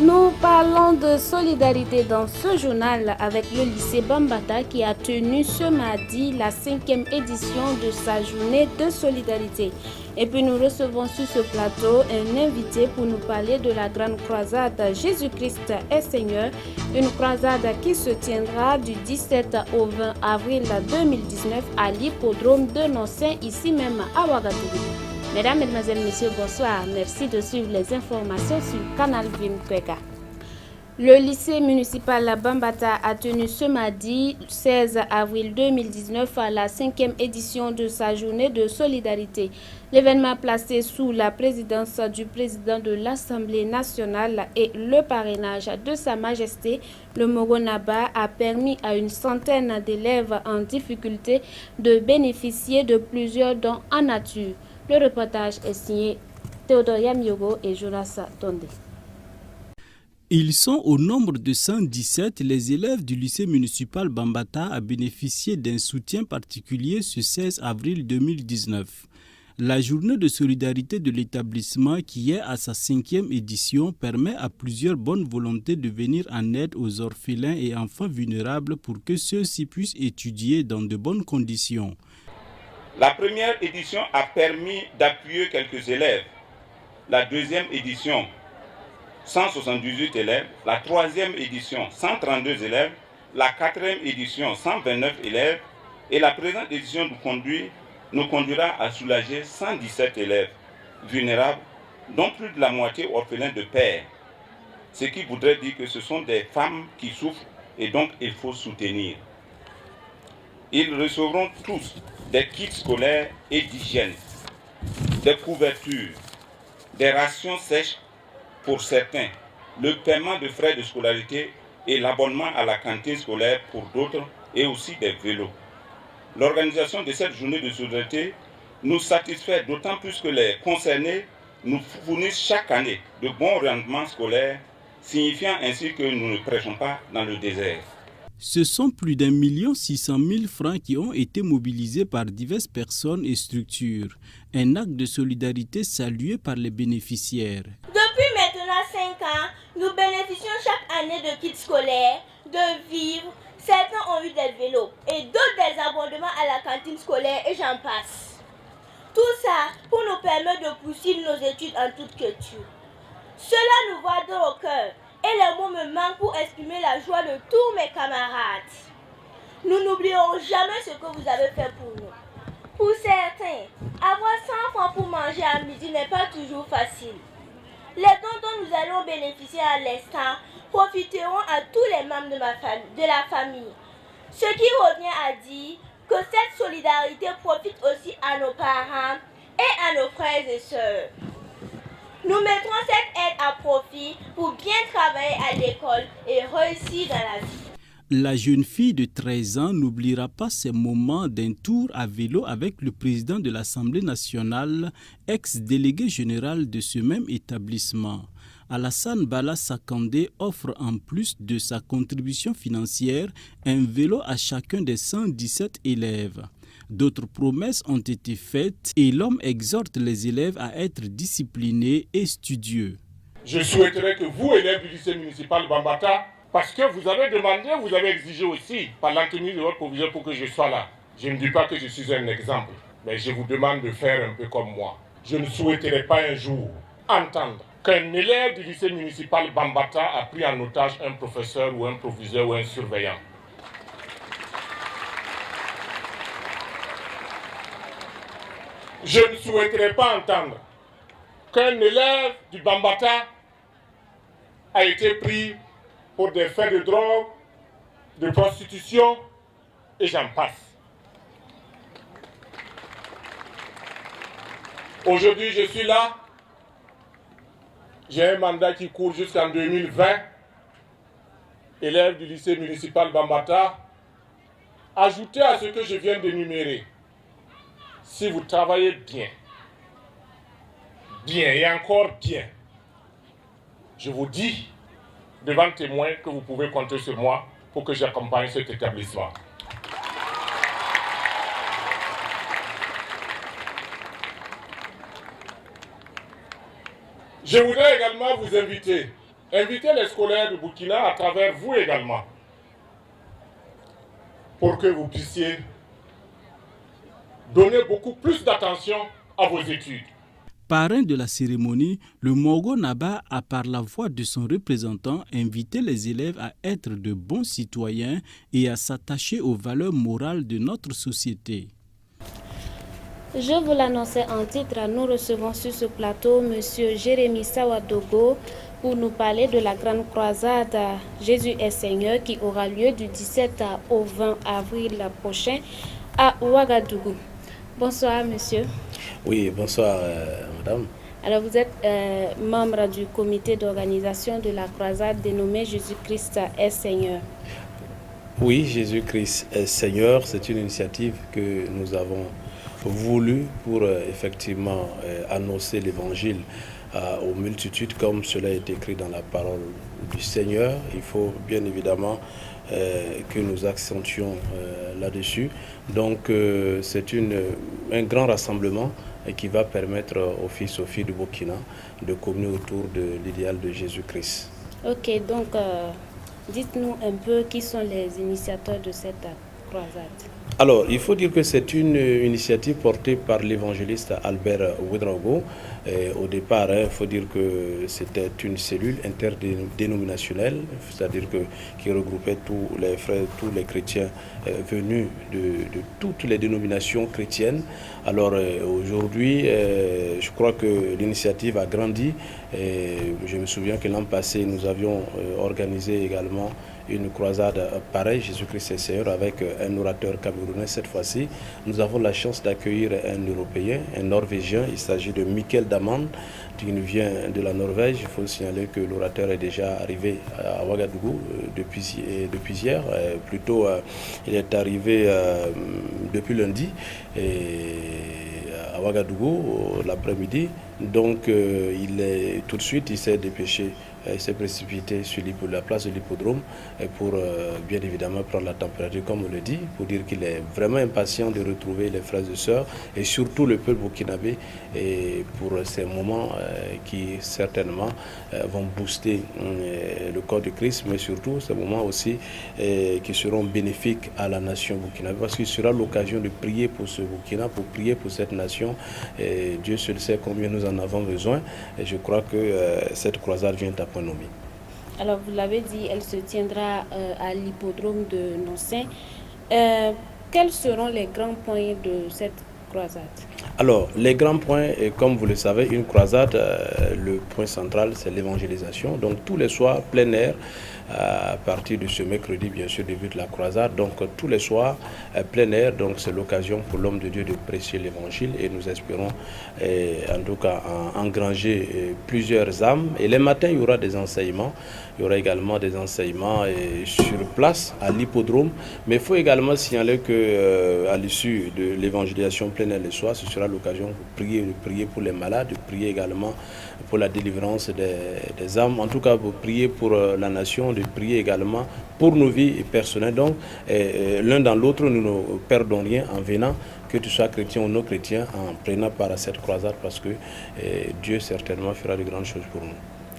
Nous parlons de solidarité dans ce journal avec le lycée Bambata qui a tenu ce mardi la 5e édition de sa journée de solidarité. Et puis nous recevons sur ce plateau un invité pour nous parler de la grande croisade Jésus-Christ est Seigneur, une croisade qui se tiendra du 17 au 20 avril 2019 à l'hippodrome de Nocin, ici même à Ouagadougou. Mesdames, Mesdemoiselles, Messieurs, bonsoir. Merci de suivre les informations sur Canal Vim Kweka. Le lycée municipal Bambata a tenu ce mardi 16 avril 2019 à la 5e édition de sa journée de solidarité. L'événement placé sous la présidence du président de l'Assemblée nationale et le parrainage de Sa Majesté, le Mogonaba, a permis à une centaine d'élèves en difficulté de bénéficier de plusieurs dons en nature. Le reportage est signé Théodoria Miogo et Jonas Tonde. Ils sont au nombre de 117, les élèves du lycée municipal Bambata à bénéficier d'un soutien particulier ce 16 avril 2019. La journée de solidarité de l'établissement, qui est à sa 5e édition, permet à plusieurs bonnes volontés de venir en aide aux orphelins et enfants vulnérables pour que ceux-ci puissent étudier dans de bonnes conditions. La première édition a permis d'appuyer quelques élèves. La deuxième édition, 178 élèves. La troisième édition, 132 élèves. La quatrième édition, 129 élèves. Et la présente édition nous conduira à soulager 117 élèves vulnérables, dont plus de la moitié orphelins de père. Ce qui voudrait dire que ce sont des femmes qui souffrent et donc il faut soutenir. Ils recevront tous des kits scolaires et d'hygiène, des couvertures, des rations sèches pour certains, le paiement de frais de scolarité et l'abonnement à la cantine scolaire pour d'autres et aussi des vélos. L'organisation de cette journée de solidarité nous satisfait d'autant plus que les concernés nous fournissent chaque année de bons rendements scolaires, signifiant ainsi que nous ne prêchons pas dans le désert. Ce sont plus d'1 600 000 francs qui ont été mobilisés par diverses personnes et structures. Un acte de solidarité salué par les bénéficiaires. Depuis maintenant 5 ans, nous bénéficions chaque année de kits scolaires, de vivres. Certains ont eu des vélos et d'autres des abonnements à la cantine scolaire et j'en passe. Tout ça pour nous permettre de poursuivre nos études en toute culture. Cela nous va dans au cœur. Et les mots me manquent pour exprimer la joie de tous mes camarades. Nous n'oublierons jamais ce que vous avez fait pour nous. Pour certains, avoir 100 francs pour manger à midi n'est pas toujours facile. Les dons dont nous allons bénéficier à l'instant profiteront à tous les membres de la famille. Ce qui revient à dire que cette solidarité profite aussi à nos parents et à nos frères et sœurs. Nous mettrons cette aide à profit pour bien travailler à l'école et réussir dans la vie. La jeune fille de 13 ans n'oubliera pas ces moments d'un tour à vélo avec le président de l'Assemblée nationale, ex-délégué général de ce même établissement. Alassane Bala Sakandé offre en plus de sa contribution financière un vélo à chacun des 117 élèves. D'autres promesses ont été faites et l'homme exhorte les élèves à être disciplinés et studieux. Je souhaiterais que vous, élèves du lycée municipal Bambata, parce que vous avez demandé, vous avez exigé aussi par l'entenu de votre proviseur pour que je sois là. Je ne dis pas que je suis un exemple, mais je vous demande de faire un peu comme moi. Je ne souhaiterais pas un jour entendre qu'un élève du lycée municipal Bambata a pris en otage un professeur ou un proviseur ou un surveillant. Je ne souhaiterais pas entendre qu'un élève du Bambata a été pris pour des faits de drogue, de prostitution et j'en passe. Aujourd'hui, je suis là. J'ai un mandat qui court jusqu'en 2020. Élève du lycée municipal Bambata. Ajoutez à ce que je viens d'énumérer. Si vous travaillez bien et encore bien, je vous dis devant témoin que vous pouvez compter sur moi pour que j'accompagne cet établissement. Je voudrais également vous inviter inviter les scolaires du Burkina à travers vous également, pour que vous puissiez donner beaucoup plus d'attention à vos études. Parrain de la cérémonie, le Mogo Naba a par la voix de son représentant invité les élèves à être de bons citoyens et à s'attacher aux valeurs morales de notre société. Je vous l'annonçais en titre, nous recevons sur ce plateau M. Jérémy Sawadogo pour nous parler de la grande croisade Jésus est Seigneur qui aura lieu du 17 au 20 avril prochain à Ouagadougou. Bonsoir monsieur. Oui, bonsoir madame. Alors vous êtes membre du comité d'organisation de la croisade dénommée Jésus-Christ est Seigneur. Oui, Jésus-Christ est Seigneur, c'est une initiative que nous avons voulu pour effectivement annoncer l'évangile aux multitudes comme cela est écrit dans la parole du Seigneur. Il faut bien évidemment que nous accentuons là-dessus. Donc c'est un grand rassemblement qui va permettre aux fils et aux filles du Burkina de communier autour de l'idéal de Jésus-Christ. Ok, donc dites-nous un peu qui sont les initiateurs de cette croisade. Alors, il faut dire que c'est une initiative portée par l'évangéliste Albert Ouedraogo. Au départ, il faut dire que c'était une cellule interdénominationnelle, c'est-à-dire qui regroupait tous les frères, tous les chrétiens venus de toutes les dénominations chrétiennes. Alors aujourd'hui, je crois que l'initiative a grandi. Je me souviens que l'an passé, nous avions organisé également une croisade pareille, Jésus-Christ est Seigneur, avec un orateur camerounais. Cette fois-ci, nous avons la chance d'accueillir un Européen, un Norvégien. Il s'agit de Mikkel Daman, qui vient de la Norvège. Il faut signaler que l'orateur est déjà arrivé à Ouagadougou depuis hier. Plutôt, il est arrivé depuis lundi à Ouagadougou l'après-midi. Donc, tout de suite, il s'est dépêché. Il s'est précipité sur la place de l'hippodrome pour bien évidemment prendre la température, comme on le dit, pour dire qu'il est vraiment impatient de retrouver les frères et sœurs et surtout le peuple burkinabé et pour ces moments qui certainement vont booster le corps du Christ, mais surtout ces moments aussi qui seront bénéfiques à la nation burkinabé parce qu'il sera l'occasion de prier pour ce Burkina, pour prier pour cette nation. Et Dieu seul sait combien nous en avons besoin et je crois que cette croisade vient à point nommé. Alors vous l'avez dit, elle se tiendra à l'hippodrome de Nonsin. Quels seront les grands points de cette croisade? Alors, les grands points, comme vous le savez, une croisade, le point central, c'est l'évangélisation. Donc, tous les soirs, plein air, à partir de ce mercredi, bien sûr, début de la croisade. Donc, tous les soirs, plein air. Donc, c'est l'occasion pour l'homme de Dieu de prêcher l'évangile. Et nous espérons, en tout cas, engranger plusieurs âmes. Et les matins, il y aura des enseignements. Il y aura également des enseignements sur place, à l'hippodrome. Mais il faut également signaler qu'à l'issue de l'évangélisation plein air le soir, ce sera l'occasion de prier pour les malades, de prier également pour la délivrance des âmes, en tout cas pour prier pour la nation, de prier également pour nos vies personnelles. Donc l'un dans l'autre, nous ne perdons rien en venant, que tu sois chrétien ou non chrétien, en prenant part à cette croisade parce que Dieu certainement fera de grandes choses pour nous.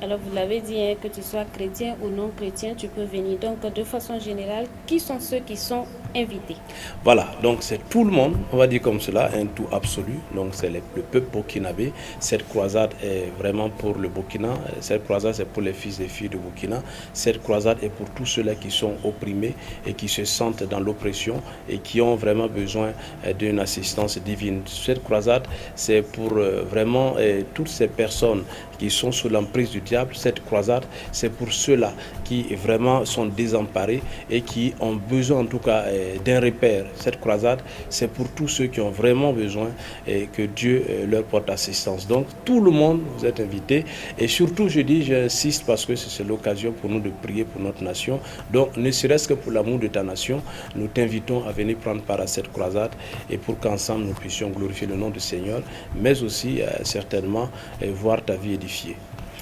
Alors vous l'avez dit, hein, que tu sois chrétien ou non chrétien, tu peux venir. Donc de façon générale, qui sont ceux qui sont invités? Voilà, donc c'est tout le monde, on va dire comme cela, un tout absolu. Donc c'est le peuple burkinabé. Cette croisade est vraiment pour le Burkina. Cette croisade c'est pour les fils et filles du Burkina. Cette croisade est pour tous ceux-là qui sont opprimés et qui se sentent dans l'oppression et qui ont vraiment besoin d'une assistance divine. Cette croisade c'est pour vraiment toutes ces personnes qui sont sous l'emprise du diable. Cette croisade, c'est pour ceux-là qui vraiment sont désemparés et qui ont besoin en tout cas d'un repère. Cette croisade, c'est pour tous ceux qui ont vraiment besoin que Dieu leur porte assistance. Donc tout le monde, vous êtes invités et surtout j'insiste parce que c'est l'occasion pour nous de prier pour notre nation. Donc ne serait-ce que pour l'amour de ta nation, nous t'invitons à venir prendre part à cette croisade et pour qu'ensemble nous puissions glorifier le nom du Seigneur, mais aussi certainement voir ta vie édifiée.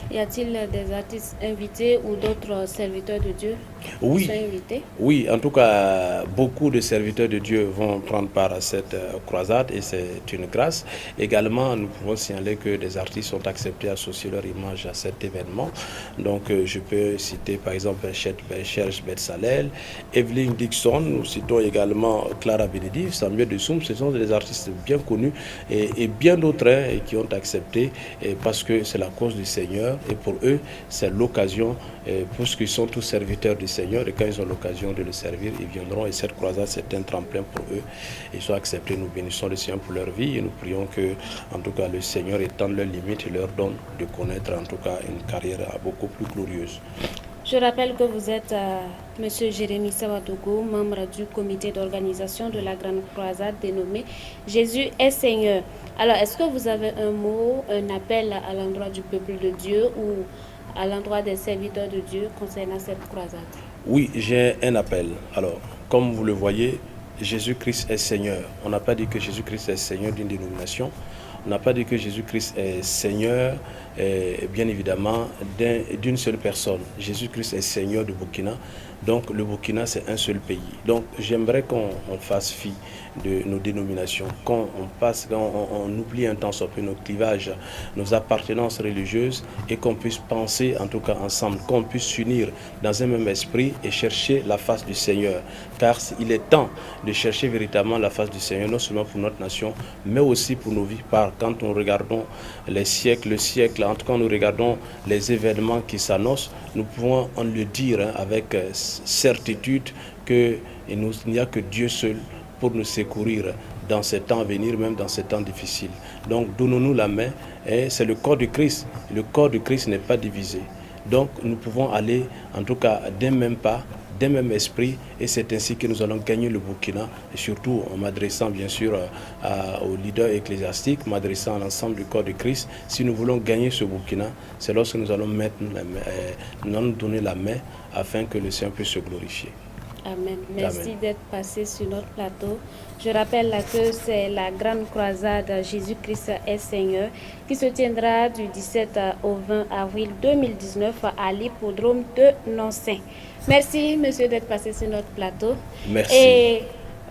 Y a-t-il des artistes invités ou d'autres serviteurs de Dieu? Oui, sont invités? oui, en tout cas, beaucoup de serviteurs de Dieu vont prendre part à cette croisade et c'est une grâce. Également, nous pouvons signaler que des artistes sont acceptés à associer leur image à cet événement. Donc, je peux citer par exemple Cherche Betsalel, Evelyn Dixon, nous citons également Clara Benedict, Samuel de Soum, ce sont des artistes bien connus et bien d'autres qui ont accepté parce que c'est la cause du Seigneur et pour eux, c'est l'occasion, puisqu'ils sont tous serviteurs du Seigneur et quand ils ont l'occasion de le servir, ils viendront et cette croisade c'est un tremplin pour eux. Ils sont acceptés, nous bénissons le Seigneur pour leur vie et nous prions que en tout cas le Seigneur étende leurs limites et leur donne de connaître en tout cas une carrière beaucoup plus glorieuse. Je rappelle que vous êtes M. Jérémy Sawadogo, membre du comité d'organisation de la Grande Croisade dénommée Jésus est Seigneur. Alors, est-ce que vous avez un mot, un appel à l'endroit du peuple de Dieu ou à l'endroit des serviteurs de Dieu concernant cette croisade? Oui, j'ai un appel. Alors, comme vous le voyez, Jésus-Christ est Seigneur. On n'a pas dit que Jésus-Christ est Seigneur d'une dénomination. On n'a pas dit que Jésus-Christ est Seigneur, bien évidemment, d'une seule personne. Jésus-Christ est Seigneur du Burkina. Donc le Burkina, c'est un seul pays. Donc j'aimerais qu'on fasse fi de nos dénominations, qu'on oublie un temps soit peu nos clivages, nos appartenances religieuses et qu'on puisse penser en tout cas ensemble, qu'on puisse s'unir dans un même esprit et chercher la face du Seigneur. Car il est temps de chercher véritablement la face du Seigneur, non seulement pour notre nation, mais aussi pour nos vies. Quand nous regardons les siècles, en tout cas nous regardons les événements qui s'annoncent, nous pouvons le dire avec certitude qu'il n'y a que Dieu seul pour nous secourir dans ces temps à venir, même dans ces temps difficiles. Donc donnons-nous la main, et c'est le corps du Christ. Le corps du Christ n'est pas divisé. Donc nous pouvons aller en tout cas d'un même pas, d'un même esprit, et c'est ainsi que nous allons gagner le Burkina, et surtout en m'adressant bien sûr aux leaders ecclésiastiques, m'adressant à l'ensemble du corps de Christ. Si nous voulons gagner ce Burkina, c'est lorsque nous allons nous donner la main afin que le Seigneur puisse se glorifier. Amen. Merci d'être passé sur notre plateau. Je rappelle que c'est la grande croisade Jésus-Christ est Seigneur qui se tiendra du 17 au 20 avril 2019 à l'hippodrome de Nancy. Merci, monsieur, d'être passé sur notre plateau. Merci. Et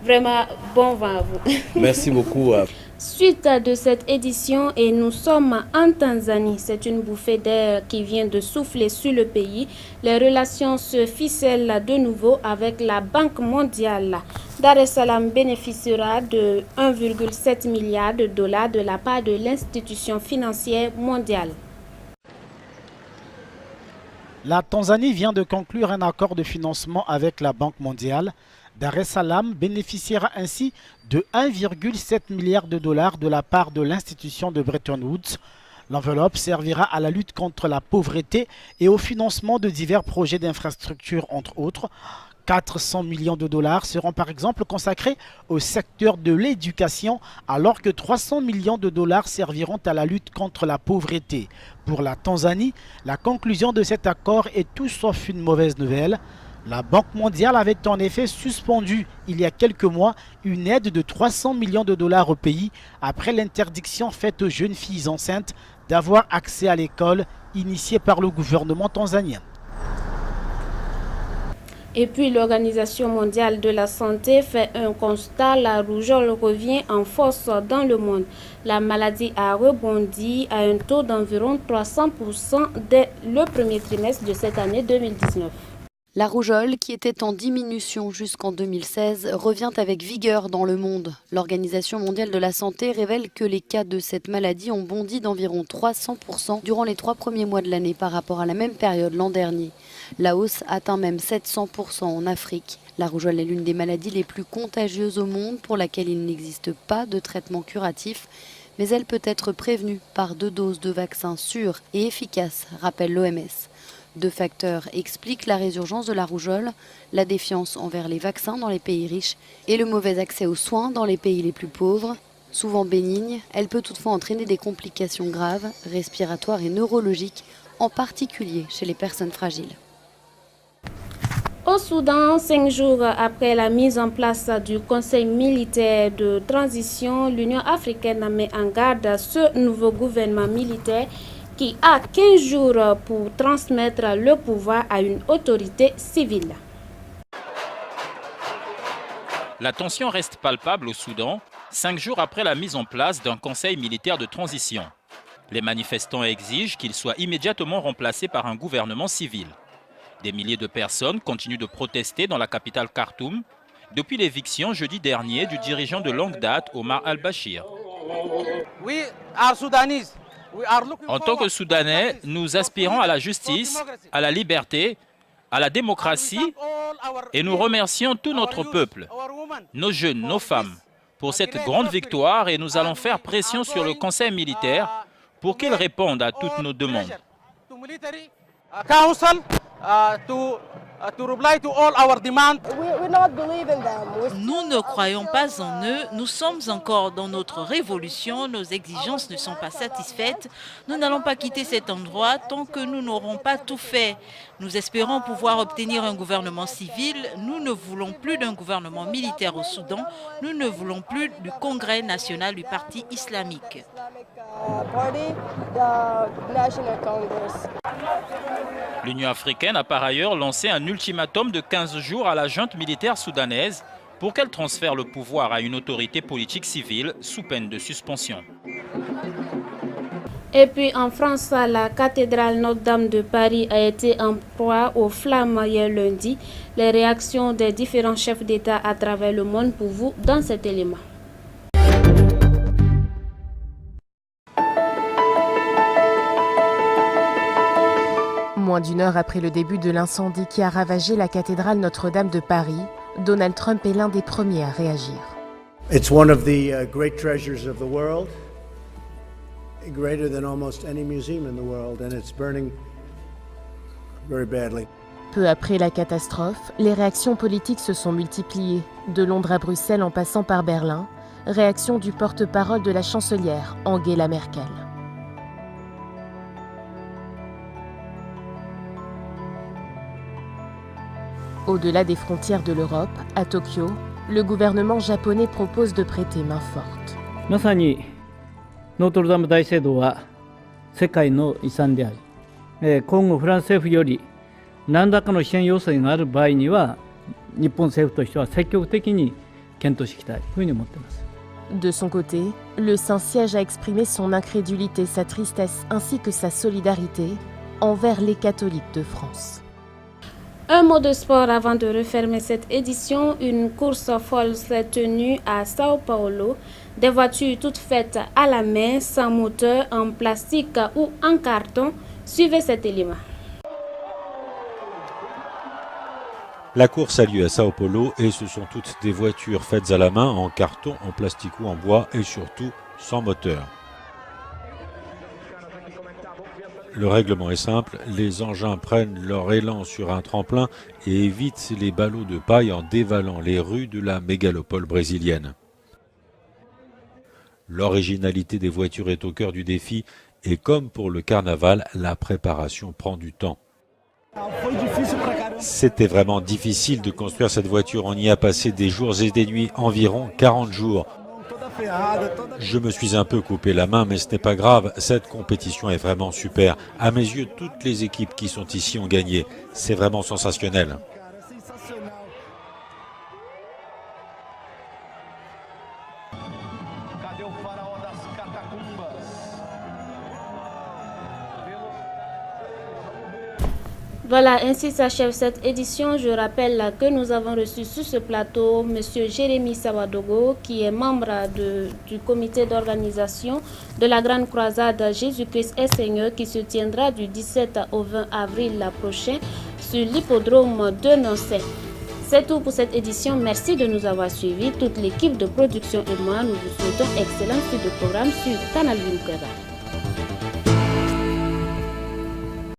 vraiment, bon vent à vous. Merci beaucoup. Suite de cette édition, et nous sommes en Tanzanie. C'est une bouffée d'air qui vient de souffler sur le pays. Les relations se ficellent de nouveau avec la Banque mondiale. Dar es Salaam bénéficiera de 1,7 milliard de dollars de la part de l'institution financière mondiale. La Tanzanie vient de conclure un accord de financement avec la Banque mondiale. Dar es Salaam bénéficiera ainsi de 1,7 milliard de dollars de la part de l'institution de Bretton Woods. L'enveloppe servira à la lutte contre la pauvreté et au financement de divers projets d'infrastructure, entre autres. 400 millions de dollars seront par exemple consacrés au secteur de l'éducation, alors que 300 millions de dollars serviront à la lutte contre la pauvreté. Pour la Tanzanie, la conclusion de cet accord est tout sauf une mauvaise nouvelle. La Banque mondiale avait en effet suspendu il y a quelques mois une aide de 300 millions de dollars au pays après l'interdiction faite aux jeunes filles enceintes d'avoir accès à l'école initiée par le gouvernement tanzanien. Et puis l'Organisation mondiale de la santé fait un constat, la rougeole revient en force dans le monde. La maladie a rebondi à un taux d'environ 300% dès le premier trimestre de cette année 2019. La rougeole, qui était en diminution jusqu'en 2016, revient avec vigueur dans le monde. L'Organisation mondiale de la santé révèle que les cas de cette maladie ont bondi d'environ 300% durant les 3 premiers mois de l'année par rapport à la même période l'an dernier. La hausse atteint même 700% en Afrique. La rougeole est l'une des maladies les plus contagieuses au monde pour laquelle il n'existe pas de traitement curatif, mais elle peut être prévenue par 2 doses de vaccins sûres et efficaces, rappelle l'OMS. 2 facteurs expliquent la résurgence de la rougeole, la défiance envers les vaccins dans les pays riches et le mauvais accès aux soins dans les pays les plus pauvres. Souvent bénigne, elle peut toutefois entraîner des complications graves, respiratoires et neurologiques, en particulier chez les personnes fragiles. Au Soudan, 5 jours après la mise en place du Conseil militaire de transition, l'Union africaine met en garde ce nouveau gouvernement militaire qui a 15 jours pour transmettre le pouvoir à une autorité civile. La tension reste palpable au Soudan, 5 jours après la mise en place d'un conseil militaire de transition. Les manifestants exigent qu'il soit immédiatement remplacé par un gouvernement civil. Des milliers de personnes continuent de protester dans la capitale Khartoum depuis l'éviction jeudi dernier du dirigeant de longue date Omar al-Bashir. En tant que Soudanais, nous aspirons à la justice, à la liberté, à la démocratie et nous remercions tout notre peuple, nos jeunes, nos femmes, pour cette grande victoire et nous allons faire pression sur le conseil militaire pour qu'il réponde à toutes nos demandes. Nous ne croyons pas en eux, nous sommes encore dans notre révolution, nos exigences ne sont pas satisfaites. Nous n'allons pas quitter cet endroit tant que nous n'aurons pas tout fait. Nous espérons pouvoir obtenir un gouvernement civil. Nous ne voulons plus d'un gouvernement militaire au Soudan. Nous ne voulons plus du Congrès national du Parti islamique. L'Union africaine a par ailleurs lancé un ultimatum de 15 jours à la junte militaire soudanaise pour qu'elle transfère le pouvoir à une autorité politique civile sous peine de suspension. Et puis en France, la cathédrale Notre-Dame de Paris a été en proie aux flammes hier lundi. Les réactions des différents chefs d'État à travers le monde pour vous dans cet élément. Moins d'une heure après le début de l'incendie qui a ravagé la cathédrale Notre-Dame de Paris, Donald Trump est l'un des premiers à réagir. It's one of the great treasures of the world, greater than almost any museum in the world, and it's burning very badly. Peu après la catastrophe, les réactions politiques se sont multipliées, de Londres à Bruxelles en passant par Berlin. Réaction du porte-parole de la chancelière, Angela Merkel. Au-delà des frontières de l'Europe, à Tokyo, le gouvernement japonais propose de prêter main forte. まさにノートルダム大聖堂は世界の遺産であり、今後フランス政府より何らかの支援要請がある場合には、日本政府としては積極的に検討していきたいというふうに思っています。De son côté, le Saint-Siège a exprimé son incrédulité, sa tristesse ainsi que sa solidarité envers les catholiques de France. Un mot de sport avant de refermer cette édition. Une course folle s'est tenue à Sao Paulo. Des voitures toutes faites à la main, sans moteur, en plastique ou en carton. Suivez cet élément. La course a lieu à Sao Paulo et ce sont toutes des voitures faites à la main, en carton, en plastique ou en bois et surtout sans moteur. Le règlement est simple, les engins prennent leur élan sur un tremplin et évitent les ballots de paille en dévalant les rues de la mégalopole brésilienne. L'originalité des voitures est au cœur du défi et comme pour le carnaval, la préparation prend du temps. C'était vraiment difficile de construire cette voiture, on y a passé des jours et des nuits, environ 40 jours. Je me suis un peu coupé la main, mais ce n'est pas grave, cette compétition est vraiment super. À mes yeux, toutes les équipes qui sont ici ont gagné. C'est vraiment sensationnel. Voilà, ainsi s'achève cette édition. Je rappelle que nous avons reçu sur ce plateau M. Jérémy Sawadogo, qui est membre du comité d'organisation de la Grande Croisade Jésus-Christ est Seigneur, qui se tiendra du 17 au 20 avril prochain sur l'hippodrome de Nancy. C'est tout pour cette édition. Merci de nous avoir suivis. Toute l'équipe de production et moi, nous vous souhaitons excellente suite de programme sur Canal Vulcain.